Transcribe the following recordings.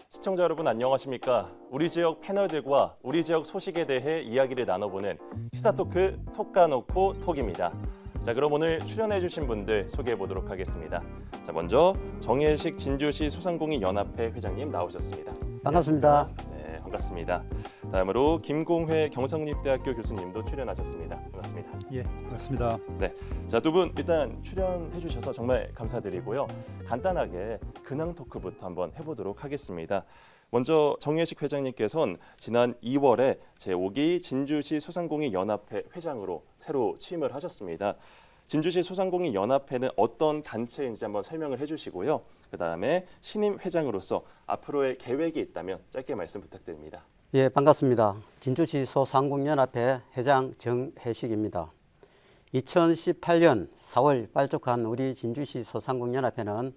시청자 여러분 안녕하십니까? 우리 지역 패널들과 우리 지역 소식에 대해 이야기를 나눠보는 시사 토크 톡 까놓고 톡입니다. 자, 그럼 오늘 출연해주신 분들 소개해 보도록 하겠습니다. 자, 먼저 정혜식 진주시 소상공인 연합회 회장님 나오셨습니다. 반갑습니다. 네, 반갑습니다. 다음으로 김공회 경성립대학교 교수님도 출연하셨습니다. 반갑습니다. 예, 반갑습니다. 네, 자, 두 분 일단 출연해 주셔서 정말 감사드리고요. 간단하게 근황 토크부터 한번 해보도록 하겠습니다. 먼저 정혜식 회장님께서는 지난 2월에 제5기 진주시 소상공인 연합회 회장으로 새로 취임을 하셨습니다. 진주시 소상공인 연합회는 어떤 단체인지 한번 설명을 해주시고요. 그다음에 신임 회장으로서 앞으로의 계획이 있다면 짧게 말씀 부탁드립니다. 예, 반갑습니다. 진주시 소상공인연합회 회장 정혜식입니다. 2018년 4월 발족한 우리 진주시 소상공인연합회는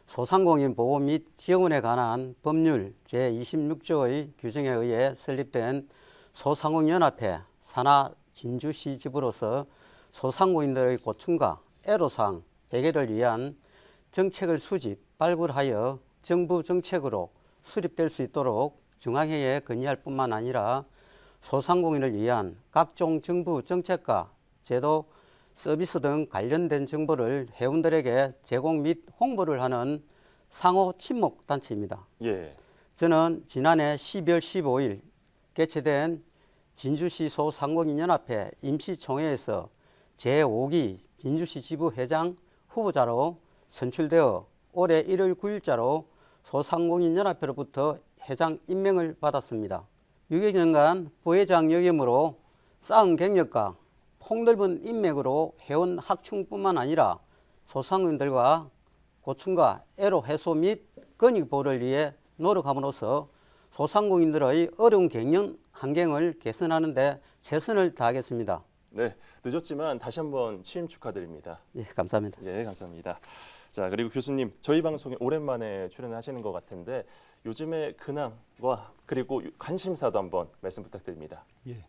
소상공인 보호 및 지원에 관한 법률 제26조의 규정에 의해 설립된 소상공인연합회 산하 진주시 지부로서 소상공인들의 고충과 애로사항 해결을 위한 정책을 수집, 발굴하여 정부 정책으로 수립될 수 있도록 중앙회의에 건의할 뿐만 아니라 소상공인을 위한 각종 정부 정책과 제도, 서비스 등 관련된 정보를 회원들에게 제공 및 홍보를 하는 상호 친목 단체입니다. 예. 저는 지난해 12월 15일 개최된 진주시 소상공인연합회 임시총회에서 제5기 진주시 지부 회장 후보자로 선출되어 올해 1월 9일자로 소상공인연합회로부터 회장 임명을 받았습니다. 6여 년간 부회장 역임으로 쌓은 경력과 폭넓은 인맥으로 회원 확충뿐만 아니라 소상공인들과 고충과 애로 해소 및 권익 보호를 위해 노력함으로써 소상공인들의 어려운 경영 환경을 개선하는 데 최선을 다하겠습니다. 네, 늦었지만 다시 한번 취임 축하드립니다. 예, 감사합니다. 예, 감사합니다. 자, 그리고 교수님, 저희 방송에 오랜만에 출연하시는 것 같은데 요즘의 근황과 그리고 관심사도 한번 말씀 부탁드립니다. 예,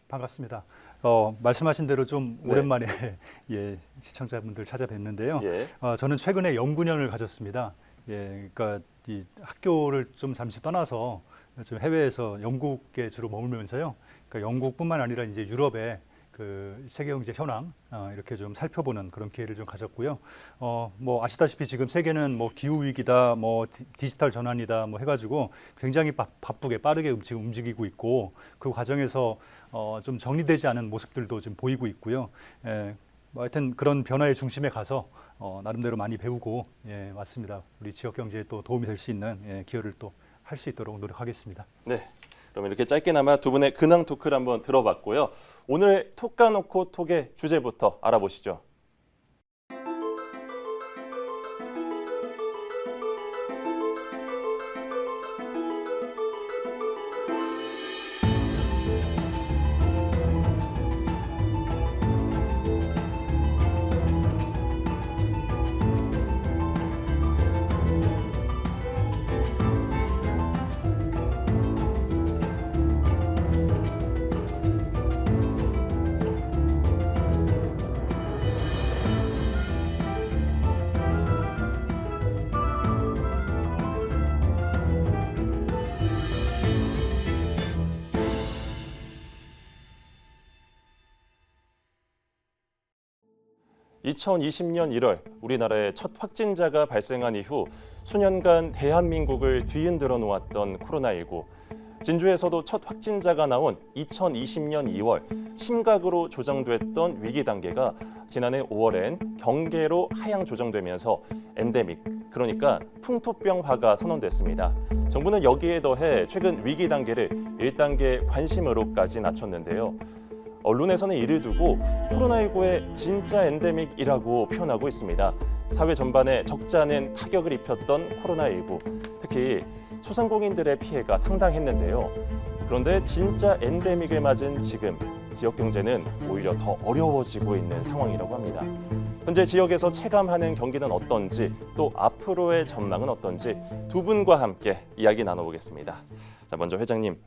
반갑습니다. 말씀하신 대로 좀 네. 오랜만에 예, 시청자분들 찾아뵙는데요. 예. 저는 최근에 연구년을 가졌습니다. 예, 그러니까 이 학교를 좀 잠시 떠나서 좀 해외에서 영국에 주로 머물면서요. 그러니까 영국뿐만 아니라 이제 유럽의 그 세계 경제 현황 이렇게 좀 살펴보는 그런 기회를 좀 가졌고요. 뭐 아시다시피 지금 세계는 뭐 기후 위기다, 뭐 디지털 전환이다, 뭐 해가지고 굉장히 바쁘게 빠르게 움직이고 있고 그 과정에서 좀 정리되지 않은 모습들도 좀 보이고 있고요. 뭐 하여튼 그런 변화의 중심에 가서 나름대로 많이 배우고 왔습니다. 우리 지역 경제에 또 도움이 될 수 있는 기여를 또 할 수 있도록 노력하겠습니다. 네. 그럼 이렇게 짧게나마 두 분의 근황 토크를 한번 들어봤고요. 오늘 톡 까놓고 톡의 주제부터 알아보시죠. (2020년 1월) 우리나라에 첫 확진자가 발생한 이후 수년간 대한민국을 뒤흔들어 놓았던 코로나19. 진주에서도 첫 확진자가 나온 2020년 2월 심각으로 조정됐던 위기 단계가 지난해 5월엔 경계로 하향 조정되면서 엔데믹, 그러니까 풍토병화가 선언됐습니다. 정부는 여기에 더해 최근 위기 단계를 1단계 관심으로까지 낮췄는데요. 언론에서는 이를 두고 코로나19의 진짜 엔데믹이라고 표현하고 있습니다. 사회 전반에 적지 않은 타격을 입혔던 코로나19, 특히 소상공인들의 피해가 상당했는데요. 그런데 진짜 엔데믹을 맞은 지금 지역 경제는 오히려 더 어려워지고 있는 상황이라고 합니다. 현재 지역에서 체감하는 경기는 어떤지, 또 앞으로의 전망은 어떤지 두 분과 함께 이야기 나눠보겠습니다. 자, 먼저 회장님,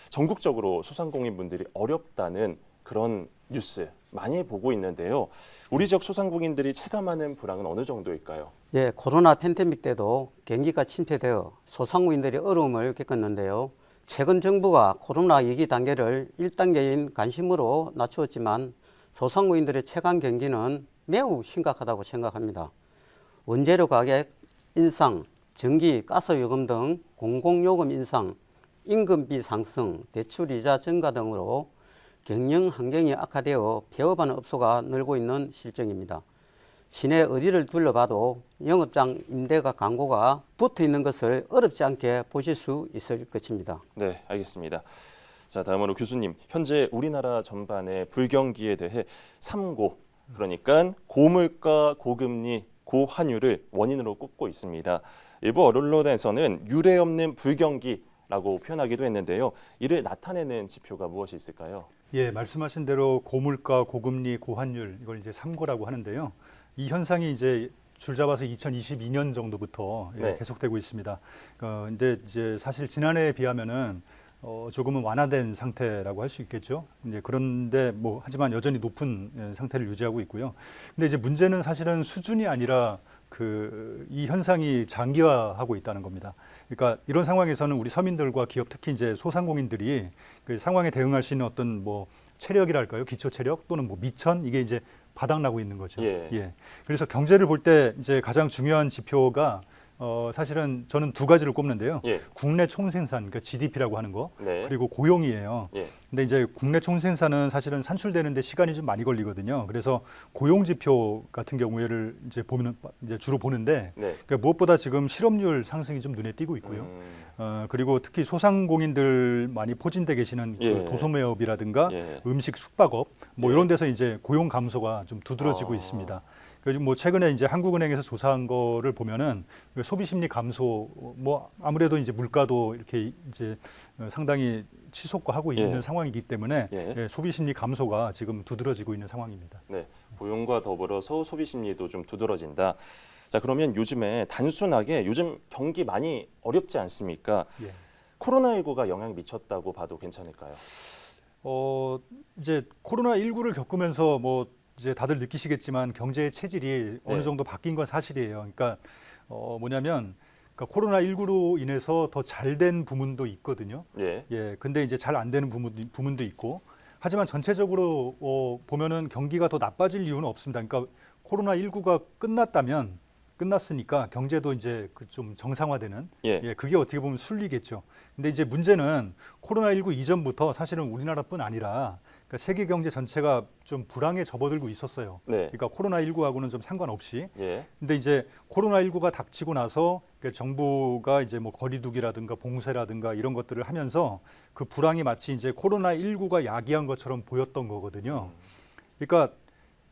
전국적으로 소상공인 분들이 어렵다는 그런 뉴스 많이 보고 있는데요. 우리 지역 소상공인들이 체감하는 불황은 어느 정도일까요? 예, 코로나 팬데믹 때도 경기가 침체되어 소상공인들이 어려움을 겪었는데요. 최근 정부가 코로나 위기 단계를 1단계인 관심으로 낮추었지만 소상공인들의 체감 경기는 매우 심각하다고 생각합니다. 원재료 가격 인상, 전기, 가스 요금 등 공공요금 인상, 임금비 상승, 대출 이자 증가 등으로 경영 환경이 악화되어 폐업하는 업소가 늘고 있는 실정입니다. 시내 어디를 둘러봐도 영업장 임대가 광고가 붙어 있는 것을 어렵지 않게 보실 수 있을 것입니다. 네, 알겠습니다. 자, 다음으로 교수님, 현재 우리나라 전반의 불경기에 대해 3고, 그러니까 고물가, 고금리, 고환율을 원인으로 꼽고 있습니다. 일부 언론에서는 유례 없는 불경기라고 표현하기도 했는데요. 이를 나타내는 지표가 무엇이 있을까요? 예, 말씀하신 대로 고물가, 고금리, 고환율 이걸 이제 3고라고 하는데요. 이 현상이 이제 줄 잡아서 2022년 정도부터 네. 계속되고 있습니다. 근데 이제 사실 지난해에 비하면은 조금은 완화된 상태라고 할 수 있겠죠. 이제 그런데 뭐 하지만 여전히 높은 상태를 유지하고 있고요. 근데 이제 문제는 사실은 수준이 아니라 이 현상이 장기화하고 있다는 겁니다. 그러니까 이런 상황에서는 우리 서민들과 기업, 특히 이제 소상공인들이 그 상황에 대응할 수 있는 어떤 뭐 체력이랄까요, 기초 체력 또는 뭐 미천 이게 이제 바닥나고 있는 거죠. 예. 그래서 경제를 볼 때 이제 가장 중요한 지표가 사실은 저는 두 가지를 꼽는데요. 예. 국내 총생산, 그러니까 GDP라고 하는 거, 네. 그리고 고용이에요. 예. 근데 이제 국내 총생산은 사실은 산출되는데 시간이 좀 많이 걸리거든요. 그래서 고용 지표 같은 경우에를 이제 보면 이제 주로 보는데 네. 그러니까 무엇보다 지금 실업률 상승이 좀 눈에 띄고 있고요. 그리고 특히 소상공인들 많이 포진돼 계시는 예. 그 도소매업이라든가 예. 음식 숙박업 뭐 예. 이런 데서 이제 고용 감소가 좀 두드러지고 있습니다. 그래서 뭐 최근에 이제 한국은행에서 조사한 거를 보면은 소비 심리 감소 뭐 아무래도 이제 물가도 이렇게 이제 상당히 치솟고하고 예. 있는 상황이기 때문에 예. 소비 심리 감소가 지금 두드러지고 있는 상황입니다. 네, 고용과 더불어서 소비 심리도 좀 두드러진다. 자, 그러면 요즘에 단순하게 요즘 경기 많이 어렵지 않습니까? 예. 코로나19가 영향 미쳤다고 봐도 괜찮을까요? 이제 코로나19를 겪으면서 뭐 이제 다들 느끼시겠지만 경제의 체질이 어느 정도 바뀐 건 사실이에요. 그러니까 뭐냐면 그러니까 코로나19로 인해서 더 잘 된 부문도 있거든요. 예. 근데 이제 잘 안 되는 부문도 있고 하지만 전체적으로 보면은 경기가 더 나빠질 이유는 없습니다. 그러니까 코로나19가 끝났으니까 경제도 이제 그 좀 정상화되는 그게 어떻게 보면 순리겠죠. 근데 이제 문제는 코로나19 이전부터 사실은 우리나라뿐 아니라 그러니까 세계 경제 전체가 좀 불황에 접어들고 있었어요. 네. 그러니까 코로나19하고는 좀 상관없이. 예. 근데 이제 코로나19가 닥치고 나서 그러니까 정부가 이제 뭐 거리두기라든가 봉쇄라든가 이런 것들을 하면서 그 불황이 마치 이제 코로나19가 야기한 것처럼 보였던 거거든요. 그러니까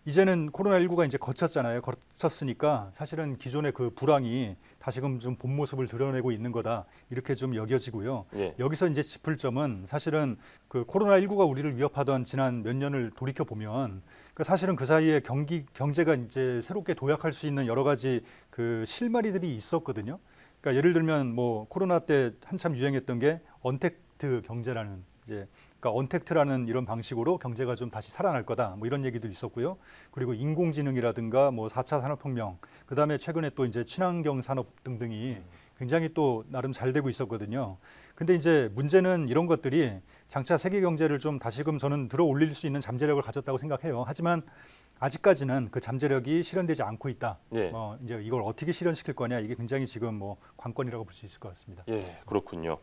이제는 코로나19가 이제 거쳤으니까 사실은 기존의 그 불황이 다시금 좀 본 모습을 드러내고 있는 거다 이렇게 좀 여겨지고요. 예. 여기서 이제 짚을 점은 사실은 그 코로나19가 우리를 위협하던 지난 몇 년을 돌이켜 보면 그 사실은 그 사이에 경제가 이제 새롭게 도약할 수 있는 여러 가지 그 실마리들이 있었거든요. 그러니까 예를 들면 뭐 코로나 때 한참 유행했던 게 언택트 경제라는 이제 그러니까 언택트라는 이런 방식으로 경제가 좀 다시 살아날 거다. 뭐 이런 얘기도 있었고요. 그리고 인공지능이라든가 뭐 4차 산업혁명, 그다음에 최근에 또 이제 친환경 산업 등등이 굉장히 또 나름 잘 되고 있었거든요. 근데 이제 문제는 이런 것들이 장차 세계 경제를 좀 다시금 저는 들어 올릴 수 있는 잠재력을 가졌다고 생각해요. 하지만 아직까지는 그 잠재력이 실현되지 않고 있다. 예. 이제 이걸 어떻게 실현시킬 거냐 이게 굉장히 지금 뭐 관건이라고 볼 수 있을 것 같습니다. 예, 그렇군요.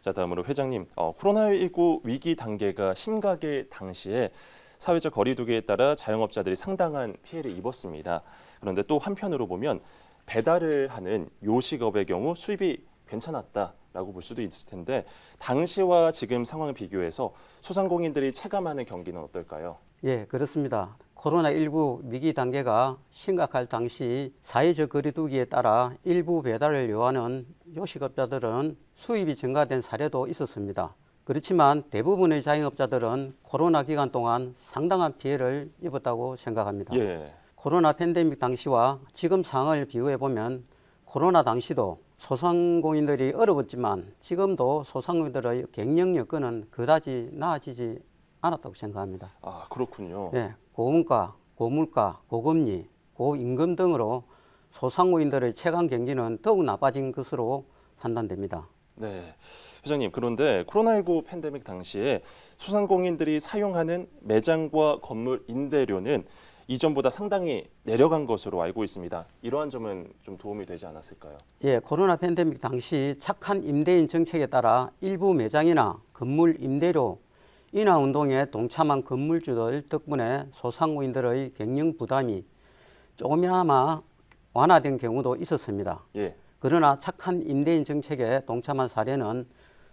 자, 다음으로 회장님, 코로나19 위기 단계가 심각일 당시에 사회적 거리두기에 따라 자영업자들이 상당한 피해를 입었습니다. 그런데 또 한편으로 보면 배달을 하는 요식업의 경우 수입이 괜찮았다라고 볼 수도 있을 텐데 당시와 지금 상황을 비교해서 소상공인들이 체감하는 경기는 어떨까요? 예, 그렇습니다. 코로나19 위기 단계가 심각할 당시 사회적 거리두기에 따라 일부 배달을 요하는 요식업자들은 수입이 증가된 사례도 있었습니다. 그렇지만 대부분의 자영업자들은 코로나 기간 동안 상당한 피해를 입었다고 생각합니다. 예. 코로나 팬데믹 당시와 지금 상황을 비교해 보면 코로나 당시도 소상공인들이 어려웠지만 지금도 소상공인들의 경영 여건은 그다지 나아지지 않았다고 생각합니다. 아, 그렇군요. 예, 고원가, 고물가, 고금리, 고임금 등으로 소상공인들의 최강 경기는 더욱 나빠진 것으로 판단됩니다. 네. 회장님, 그런데 코로나19 팬데믹 당시에 소상공인들이 사용하는 매장과 건물 임대료는 이전보다 상당히 내려간 것으로 알고 있습니다. 이러한 점은 좀 도움이 되지 않았을까요? 예, 코로나 팬데믹 당시 착한 임대인 정책에 따라 일부 매장이나 건물 임대료 인하 운동에 동참한 건물주들 덕분에 소상공인들의 경영 부담이 조금이나마 완화된 경우도 있었습니다. 예. 그러나 착한 임대인 정책에 동참한 사례는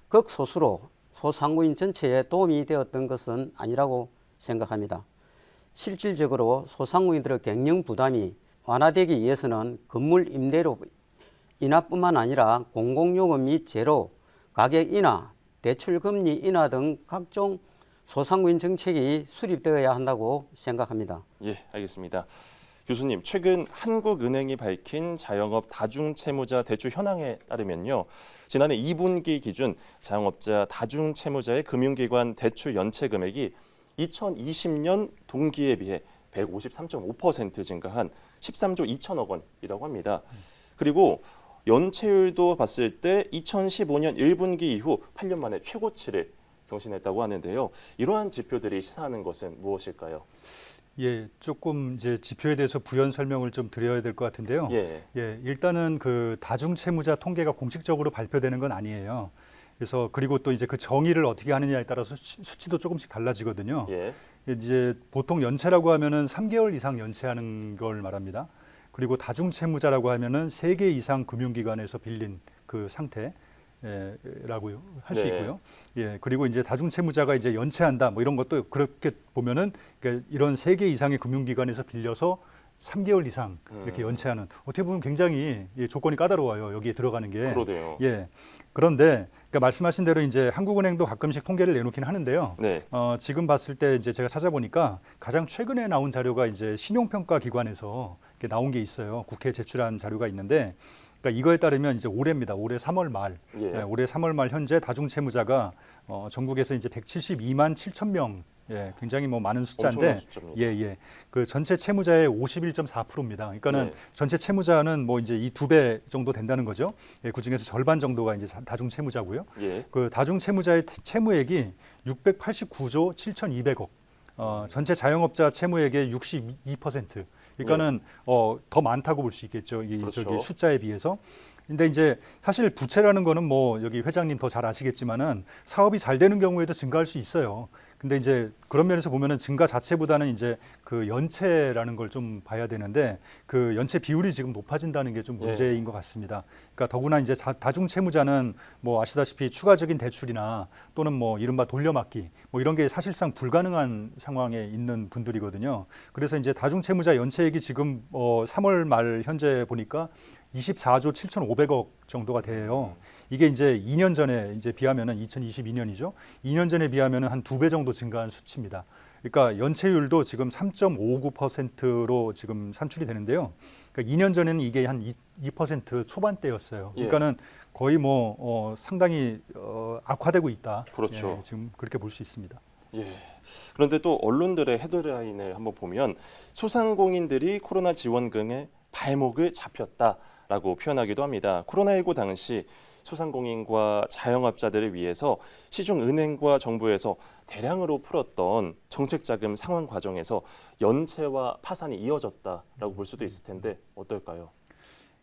극소수로 소상공인 전체에 도움이 되었던 것은 아니라고 생각합니다. 실질적으로 소상공인들의 경영 부담이 완화되기 위해서는 건물 임대료 인하뿐만 아니라 공공요금 및 제로, 가격 인하, 대출 금리 인하 등 각종 소상공인 정책이 수립되어야 한다고 생각합니다. 예, 알겠습니다. 교수님, 최근 한국은행이 밝힌 자영업 다중채무자 대출 현황에 따르면요. 지난해 2분기 기준 자영업자 다중채무자의 금융기관 대출 연체 금액이 2020년 동기에 비해 153.5% 증가한 13조 2천억 원이라고 합니다. 그리고 연체율도 봤을 때 2015년 1분기 이후 8년 만에 최고치를 경신했다고 하는데요. 이러한 지표들이 시사하는 것은 무엇일까요? 예, 조금 이제 지표에 대해서 부연 설명을 좀 드려야 될 것 같은데요. 예. 예, 일단은 그 다중채무자 통계가 공식적으로 발표되는 건 아니에요. 그래서 그리고 또 이제 그 정의를 어떻게 하느냐에 따라서 수치도 조금씩 달라지거든요. 예. 이제 보통 연체라고 하면은 3개월 이상 연체하는 걸 말합니다. 그리고 다중채무자라고 하면은 3개 이상 금융기관에서 빌린 그 상태. 라고 할 수 네. 있고요. 예, 그리고 이제 다중채무자가 이제 연체한다 뭐 이런 것도 그렇게 보면은 그러니까 이런 3개 이상의 금융기관에서 빌려서 3개월 이상 이렇게 연체하는 어떻게 보면 굉장히 조건이 까다로워요. 여기에 들어가는 게. 그러네요. 예. 그런데 그러니까 말씀하신 대로 이제 한국은행도 가끔씩 통계를 내놓긴 하는데요. 네. 지금 봤을 때 이제 제가 찾아보니까 가장 최근에 나온 자료가 이제 신용평가 기관에서 이렇게 나온 게 있어요. 국회에 제출한 자료가 있는데 그러니까 이거에 따르면 이제 올해입니다. 올해 3월 말, 예. 올해 3월 말 현재 다중채무자가 전국에서 이제 172만 7천 명, 굉장히 뭐 많은 숫자인데, 엄청난 숫자입니다. 그 전체 채무자의 51.4%입니다. 그러니까는 네. 전체 채무자는 뭐 이제 이 2배 정도 된다는 거죠. 그 중에서 절반 정도가 이제 다중채무자고요. 예. 그 다중채무자의 채무액이 689조 7,200억. 전체 자영업자 채무액의 62%. 그러니까는 더 많다고 볼 수 있겠죠. 그렇죠. 저기 숫자에 비해서. 근데 이제 사실 부채라는 거는 뭐 여기 회장님 더 잘 아시겠지만은 사업이 잘 되는 경우에도 증가할 수 있어요. 근데 이제 그런 면에서 보면은 증가 자체보다는 이제 그 연체라는 걸 좀 봐야 되는데 그 연체 비율이 지금 높아진다는 게 좀 문제인 것 같습니다. 그러니까 더구나 이제 다중채무자는 뭐 아시다시피 추가적인 대출이나 또는 뭐 이른바 돌려막기 뭐 이런 게 사실상 불가능한 상황에 있는 분들이거든요. 그래서 이제 다중채무자 연체액이 지금 3월 말 현재 보니까 24조 7,500억 정도가 돼요. 이게 이제 2년 전에 이제 비하면은 2022년이죠. 2년 전에 비하면은 한 2배 정도 증가한 수치입니다. 그러니까 연체율도 지금 3.59%로 지금 산출이 되는데요. 그러니까 2년 전에는 이게 한 2% 초반대였어요. 그러니까는 거의 뭐 상당히 악화되고 있다. 그렇죠. 지금 그렇게 볼 수 있습니다. 예. 그런데 또 언론들의 헤드라인을 한번 보면 소상공인들이 코로나 지원금에 발목을 잡혔다라고 표현하기도 합니다. 코로나19 당시 소상공인과 자영업자들을 위해서 시중은행과 정부에서 대량으로 풀었던 정책자금 상환 과정에서 연체와 파산이 이어졌다라고 볼 수도 있을 텐데 어떨까요?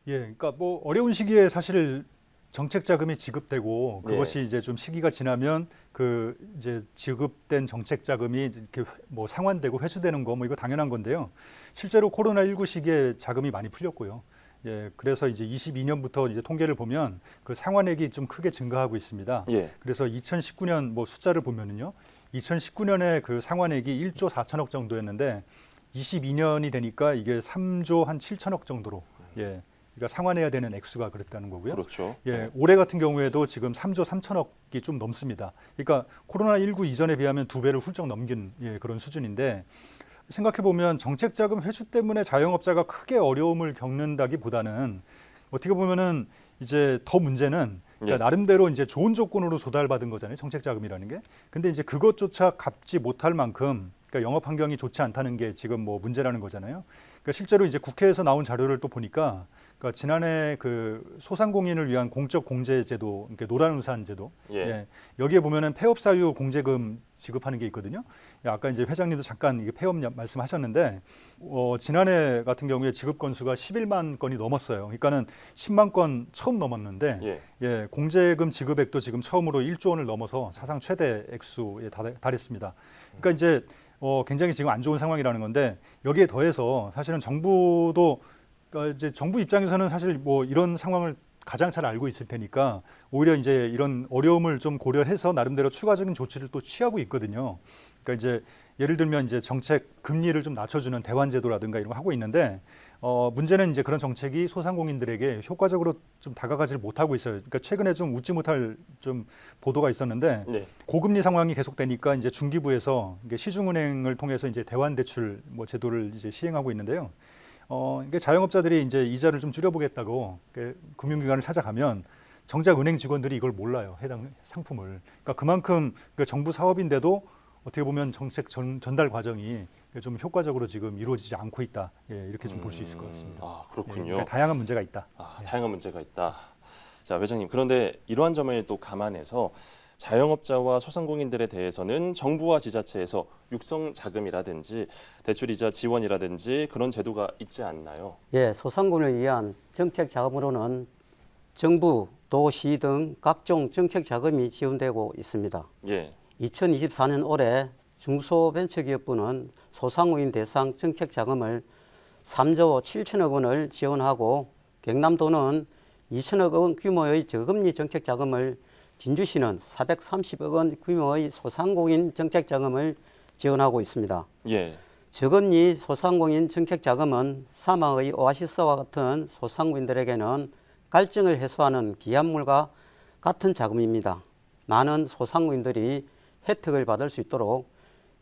예, 그러니까 뭐 어려운 시기에 사실 정책 자금이 지급되고 그것이 이제 좀 시기가 지나면 그 이제 지급된 정책 자금이 이렇게 뭐 상환되고 회수되는 거 뭐 이거 당연한 건데요. 실제로 코로나19 시기에 자금이 많이 풀렸고요. 예, 그래서 이제 22년부터 이제 통계를 보면 그 상환액이 좀 크게 증가하고 있습니다. 그래서 2019년 뭐 숫자를 보면은요, 2019년에 그 상환액이 1조 4천억 정도였는데 22년이 되니까 이게 3조 한 7천억 정도로 그러니까 상환해야 되는 액수가 그랬다는 거고요. 그렇죠. 예, 올해 같은 경우에도 지금 3조 3천억이 좀 넘습니다. 그러니까 코로나19 이전에 비하면 2배를 훌쩍 넘긴 그런 수준인데 생각해 보면 정책 자금 회수 때문에 자영업자가 크게 어려움을 겪는다기보다는 어떻게 보면은 이제 더 문제는 그러니까 예. 나름대로 이제 좋은 조건으로 조달받은 거잖아요. 정책 자금이라는 게. 근데 이제 그것조차 갚지 못할 만큼 그러니까 영업 환경이 좋지 않다는 게 지금 뭐 문제라는 거잖아요. 그러니까 실제로 이제 국회에서 나온 자료를 또 보니까 그러니까 지난해 그 소상공인을 위한 공적 공제 제도, 그러니까 노란우산 제도, 예. 여기에 보면은 폐업 사유 공제금 지급하는 게 있거든요. 아까 이제 회장님도 잠깐 이게 폐업 말씀하셨는데 지난해 같은 경우에 지급 건수가 11만 건이 넘었어요. 그러니까는 10만 건 처음 넘었는데 공제금 지급액도 지금 처음으로 1조 원을 넘어서 사상 최대 액수에 달했습니다. 그러니까 이제 굉장히 지금 안 좋은 상황이라는 건데 여기에 더해서 사실은 정부도 그러니까 이제 정부 입장에서는 사실 뭐 이런 상황을 가장 잘 알고 있을 테니까 오히려 이제 이런 어려움을 좀 고려해서 나름대로 추가적인 조치를 또 취하고 있거든요. 그러니까 이제 예를 들면 이제 정책 금리를 좀 낮춰주는 대환제도라든가 이런 거 하고 있는데 문제는 이제 그런 정책이 소상공인들에게 효과적으로 좀 다가가지를 못하고 있어요. 그러니까 최근에 좀 웃지 못할 좀 보도가 있었는데 고금리 상황이 계속되니까 이제 중기부에서 시중은행을 통해서 이제 대환대출 뭐 제도를 이제 시행하고 있는데요. 이게 자영업자들이 이제 이자를 좀 줄여보겠다고 금융기관을 찾아가면 정작 은행 직원들이 이걸 몰라요. 해당 상품을. 그러니까 그만큼 정부 사업인데도 어떻게 보면 정책 전달 과정이 좀 효과적으로 지금 이루어지지 않고 있다. 이렇게 좀 볼 수 있을 것 같습니다. 아, 그렇군요. 그러니까 다양한 문제가 있다. 다양한 문제가 있다. 자, 회장님. 그런데 이러한 점을 또 감안해서 자영업자와 소상공인들에 대해서는 정부와 지자체에서 육성 자금이라든지 대출이자 지원이라든지 그런 제도가 있지 않나요? 예, 소상공인을 위한 정책 자금으로는 정부, 도시 등 각종 정책 자금이 지원되고 있습니다. 2024년 올해 중소벤처기업부는 소상공인 대상 정책 자금을 3조 7천억 원을 지원하고 경남도는 2천억 원 규모의 저금리 정책 자금을, 진주시는 430억 원 규모의 소상공인 정책 자금을 지원하고 있습니다. 저금리 소상공인 정책 자금은 사막의 오아시스와 같은 소상공인들에게는 갈증을 해소하는 기합물과 같은 자금입니다. 많은 소상공인들이 혜택을 받을 수 있도록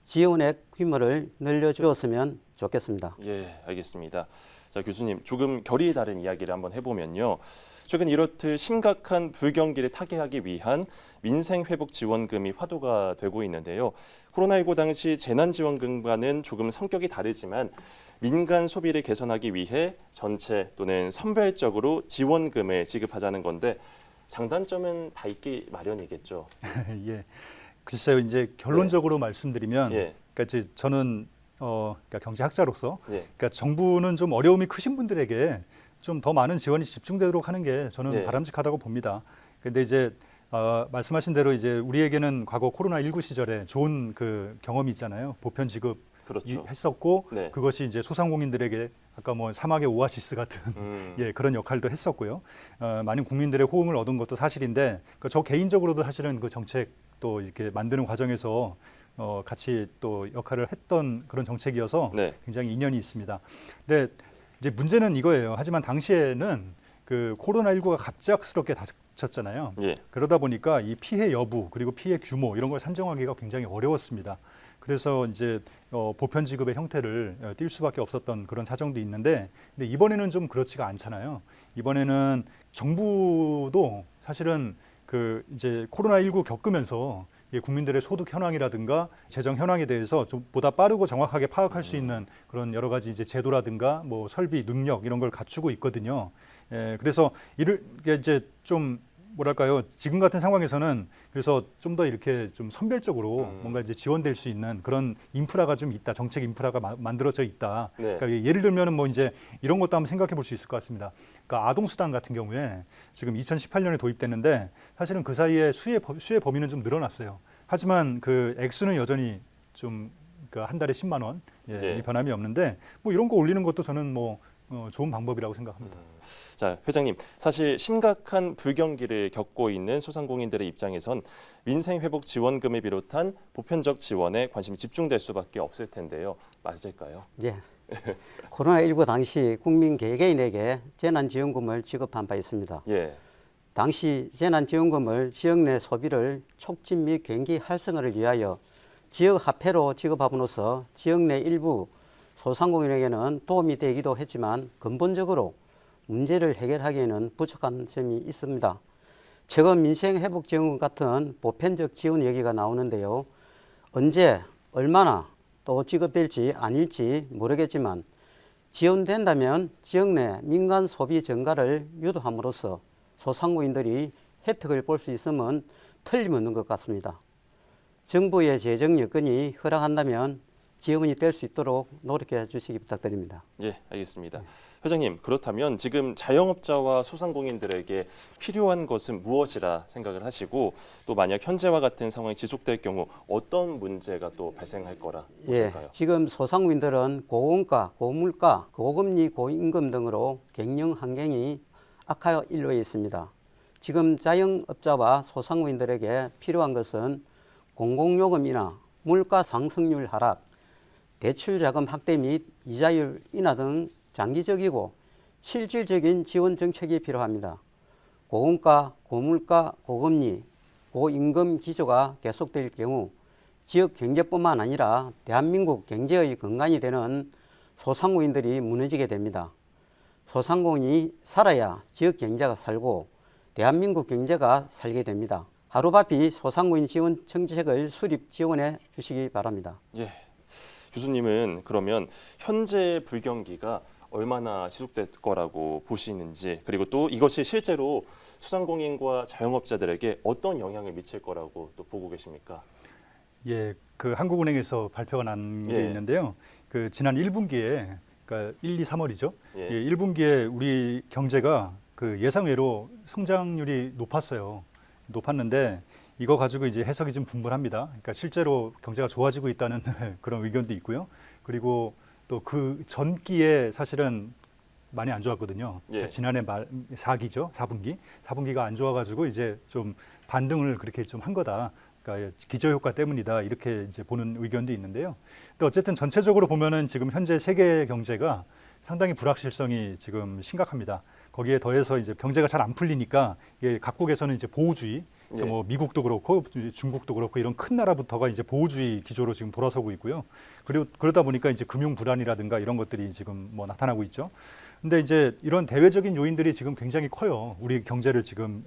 지원액 규모를 늘려주었으면 좋겠습니다. 알겠습니다. 자, 교수님, 조금 결이 다른 이야기를 한번 해보면요. 최근 이렇듯 심각한 불경기를 타개하기 위한 민생회복지원금이 화두가 되고 있는데요. 코로나19 당시 재난지원금과는 조금 성격이 다르지만 민간 소비를 개선하기 위해 전체 또는 선별적으로 지원금을 지급하자는 건데 장단점은 다 있기 마련이겠죠. 글쎄요, 이제 결론적으로 말씀드리면, 그러니까 이제 저는 그러니까 경제학자로서, 그러니까 정부는 좀 어려움이 크신 분들에게 좀 더 많은 지원이 집중되도록 하는 게 저는 바람직하다고 봅니다. 근데 이제 말씀하신 대로 이제 우리에게는 과거 코로나19 시절에 좋은 그 경험이 있잖아요. 보편 지급 했었고 그것이 이제 소상공인들에게 아까 뭐 사막의 오아시스 같은 그런 역할도 했었고요. 많은 국민들의 호응을 얻은 것도 사실인데 저 개인적으로도 사실은 그 정책 또 이렇게 만드는 과정에서 같이 또 역할을 했던 그런 정책이어서 굉장히 인연이 있습니다. 근데 이제 문제는 이거예요. 하지만 당시에는 그 코로나19가 갑작스럽게 닥쳤잖아요. 그러다 보니까 이 피해 여부 그리고 피해 규모 이런 걸 산정하기가 굉장히 어려웠습니다. 그래서 이제 보편 지급의 형태를 띌 수밖에 없었던 그런 사정도 있는데, 근데 이번에는 좀 그렇지가 않잖아요. 이번에는 정부도 사실은 그 이제 코로나19 겪으면서 국민들의 소득 현황이라든가 재정 현황에 대해서 좀 보다 빠르고 정확하게 파악할 수 있는 그런 여러 가지 이제 제도라든가 뭐 설비 능력 이런 걸 갖추고 있거든요. 그래서 이제 좀 뭐랄까요, 지금 같은 상황에서는 그래서 좀 더 이렇게 좀 선별적으로 뭔가 이제 지원될 수 있는 그런 인프라가 좀 있다, 정책 인프라가 만들어져 있다. 그러니까 예를 들면은 뭐 이제 이런 것도 한번 생각해 볼 수 있을 것 같습니다. 그러니까 아동수당 같은 경우에 지금 2018년에 도입됐는데 사실은 그 사이에 수혜 범위는 좀 늘어났어요. 하지만 그 액수는 여전히 좀 그 한 달에 10만 원 변함이 없는데 뭐 이런 거 올리는 것도 저는 뭐 좋은 방법이라고 생각합니다. 자, 회장님, 사실 심각한 불경기를 겪고 있는 소상공인들의 입장에선 민생회복지원금을 비롯한 보편적 지원에 관심이 집중될 수밖에 없을 텐데요. 맞을까요? 코로나19 당시 국민 개개인에게 재난지원금을 지급한 바 있습니다. 당시 재난지원금을 지역 내 소비를 촉진 및 경기 활성화를 위하여 지역 화폐로 지급함으로써 지역 내 일부 소상공인에게는 도움이 되기도 했지만 근본적으로 문제를 해결하기에는 부족한 점이 있습니다. 최근 민생회복지원금 같은 보편적 지원 얘기가 나오는데요. 언제 얼마나 또 지급될지 아닐지 모르겠지만 지원된다면 지역 내 민간 소비 증가를 유도함으로써 소상공인들이 혜택을 볼 수 있으면 틀림없는 것 같습니다. 정부의 재정 여건이 허락한다면 지원이 될 수 있도록 노력해 주시기 부탁드립니다. 예, 알겠습니다. 회장님, 그렇다면 지금 자영업자와 소상공인들에게 필요한 것은 무엇이라 생각을 하시고 또 만약 현재와 같은 상황이 지속될 경우 어떤 문제가 또 발생할 거라 보실까요? 지금 소상공인들은 고원가, 고물가, 고금리, 고임금 등으로 경영 환경이 악화 일로에 있습니다. 지금 자영업자와 소상공인들에게 필요한 것은 공공요금이나 물가 상승률 하락, 대출자금 확대 및 이자율 인하 등 장기적이고 실질적인 지원 정책이 필요합니다. 고원가, 고물가, 고금리, 고임금 기조가 계속될 경우 지역 경제뿐만 아니라 대한민국 경제의 근간이 되는 소상공인들이 무너지게 됩니다. 소상공인이 살아야 지역 경제가 살고 대한민국 경제가 살게 됩니다. 하루바피 소상공인 지원 정책을 수립 지원해 주시기 바랍니다. 예. 교수님은 그러면 현재 불경기가 얼마나 지속될 거라고 보시는지 그리고 또 이것이 실제로 소상공인과 자영업자들에게 어떤 영향을 미칠 거라고 또 보고 계십니까? 예, 그 한국은행에서 발표가 난 게 예. 있는데요. 그 지난 1분기에 그러니까 1, 2, 3월이죠. 예. 1분기에 우리 경제가 그 예상외로 성장률이 높았는데 이거 가지고 이제 해석이 좀 분분합니다. 그러니까 실제로 경제가 좋아지고 있다는 그런 의견도 있고요. 그리고 또 그 전기에 사실은 많이 안 좋았거든요. 그러니까 예. 지난해 말 4기죠. 4분기가 안 좋아가지고 이제 좀 반등을 그렇게 좀 한 거다. 그러니까 기저효과 때문이다. 이렇게 이제 보는 의견도 있는데요. 근데 어쨌든 전체적으로 보면은 지금 현재 세계 경제가 상당히 불확실성이 지금 심각합니다. 거기에 더해서 이제 경제가 잘 안 풀리니까 이게 각국에서는 이제 보호주의, 그러니까 예. 뭐 미국도 그렇고 중국도 그렇고 이런 큰 나라부터가 이제 보호주의 기조로 지금 돌아서고 있고요. 그리고 그러다 보니까 이제 금융 불안이라든가 이런 것들이 지금 뭐 나타나고 있죠. 근데 이제 이런 대외적인 요인들이 지금 굉장히 커요. 우리 경제를 지금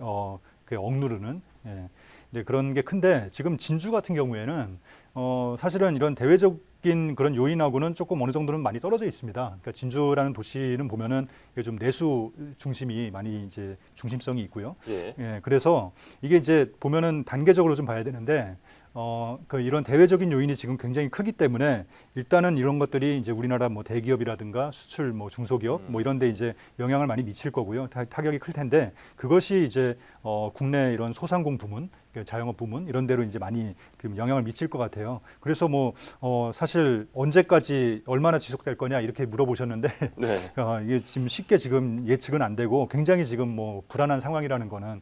그 억누르는. 예. 네, 그런 게 큰데 지금 진주 같은 경우에는 사실은 이런 대외적인 그런 요인하고는 조금 어느 정도는 많이 떨어져 있습니다. 그러니까 진주라는 도시는 보면은 이게 좀 내수 중심이 많이 이제 중심성이 있고요. 예. 예, 그래서 이게 이제 보면은 단계적으로 좀 봐야 되는데 그 이런 대외적인 요인이 지금 굉장히 크기 때문에 일단은 이런 것들이 이제 우리나라 뭐 대기업이라든가 수출 뭐 중소기업 뭐 이런 데 이제 영향을 많이 미칠 거고요. 타격이 클 텐데 그것이 이제 국내 이런 소상공 부문, 자영업 부문 이런 데로 이제 많이 영향을 미칠 것 같아요. 그래서 뭐 사실 언제까지 얼마나 지속될 거냐 이렇게 물어보셨는데 네. 이게 지금 쉽게 지금 예측은 안 되고 굉장히 지금 뭐 불안한 상황이라는 거는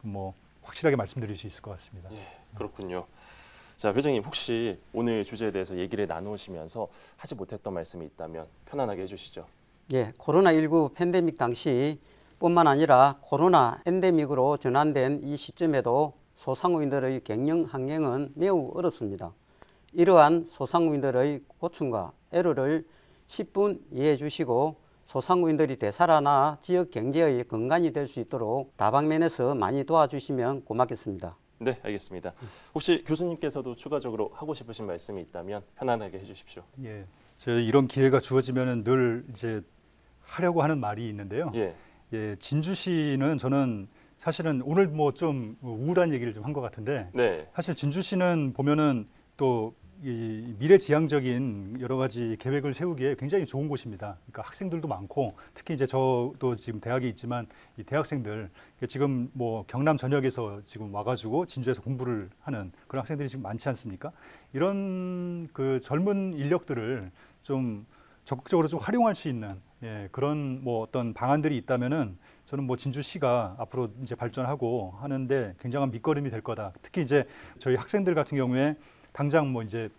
뭐 확실하게 말씀드릴 수 있을 것 같습니다. 예, 그렇군요. 자, 회장님 혹시 오늘 주제에 대해서 얘기를 나누시면서 하지 못했던 말씀이 있다면 편안하게 해주시죠. 예, 코로나19 팬데믹 당시 뿐만 아니라 코로나 엔데믹으로 전환된 이 시점에도 소상공인들의 경영 환경은 매우 어렵습니다. 이러한 소상공인들의 고충과 애로를 10분 이해해 주시고 소상공인들이 되살아나 지역 경제의 근간이 될 수 있도록 다방면에서 많이 도와주시면 고맙겠습니다. 네, 알겠습니다. 혹시 교수님께서도 추가적으로 하고 싶으신 말씀이 있다면 편안하게 해주십시오. 예, 저 이런 기회가 주어지면은 늘 이제 하려고 하는 말이 있는데요. 예, 진주시는 저는 사실은 오늘 뭐 좀 우울한 얘기를 좀 한 것 같은데 네, 사실 진주시는 보면은 또 이 미래지향적인 여러 가지 계획을 세우기에 굉장히 좋은 곳입니다. 그러니까 학생들도 많고 특히 이제 저도 지금 대학에 있지만 이 대학생들 지금 뭐 경남 전역에서 지금 와가지고 진주에서 공부를 하는 그런 학생들이 지금 많지 않습니까? 이런 그 젊은 인력들을 좀 적극적으로 좀 활용할 수 있는 그런 뭐 어떤 방안들이 있다면은 저는 뭐 진주시가 앞으로 이제 발전하고 하는데 굉장한 밑거름이 될 거다. 특히 이제 저희 학생들 같은 경우에 당장 뭐 이제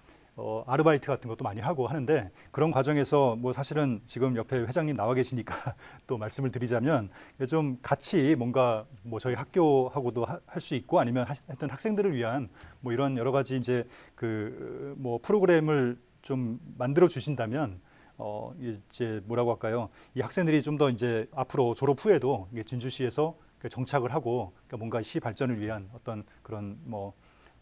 아르바이트 같은 것도 많이 하고 하는데 그런 과정에서 뭐 사실은 지금 옆에 회장님 나와 계시니까 또 말씀을 드리자면 좀 같이 뭔가 뭐 저희 학교하고도 할 수 있고 아니면 하여튼 학생들을 위한 뭐 이런 여러 가지 이제 그 뭐 프로그램을 좀 만들어 주신다면 이제 뭐라고 할까요? 이 학생들이 좀 더 이제 앞으로 졸업 후에도 진주시에서 정착을 하고 그러니까 뭔가 시 발전을 위한 어떤 그런 뭐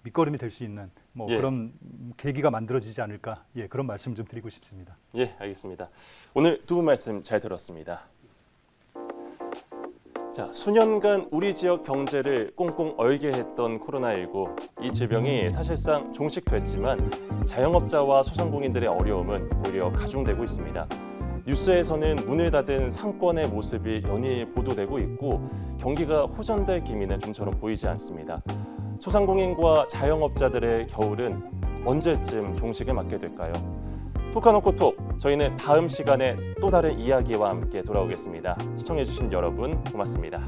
밑거름이 될 수 있는 뭐 예. 그런 계기가 만들어지지 않을까 그런 말씀 좀 드리고 싶습니다. 예, 알겠습니다. 오늘 두 분 말씀 잘 들었습니다. 자, 수년간 우리 지역 경제를 꽁꽁 얼게 했던 코로나19. 이 질병이 사실상 종식됐지만 자영업자와 소상공인들의 어려움은 오히려 가중되고 있습니다. 뉴스에서는 문을 닫은 상권의 모습이 연일 보도되고 있고 경기가 호전될 기미는 좀처럼 보이지 않습니다. 소상공인과 자영업자들의 겨울은 언제쯤 종식을 맞게 될까요? 톡하놓고 톡, 저희는 다음 시간에 또 다른 이야기와 함께 돌아오겠습니다. 시청해주신 여러분 고맙습니다.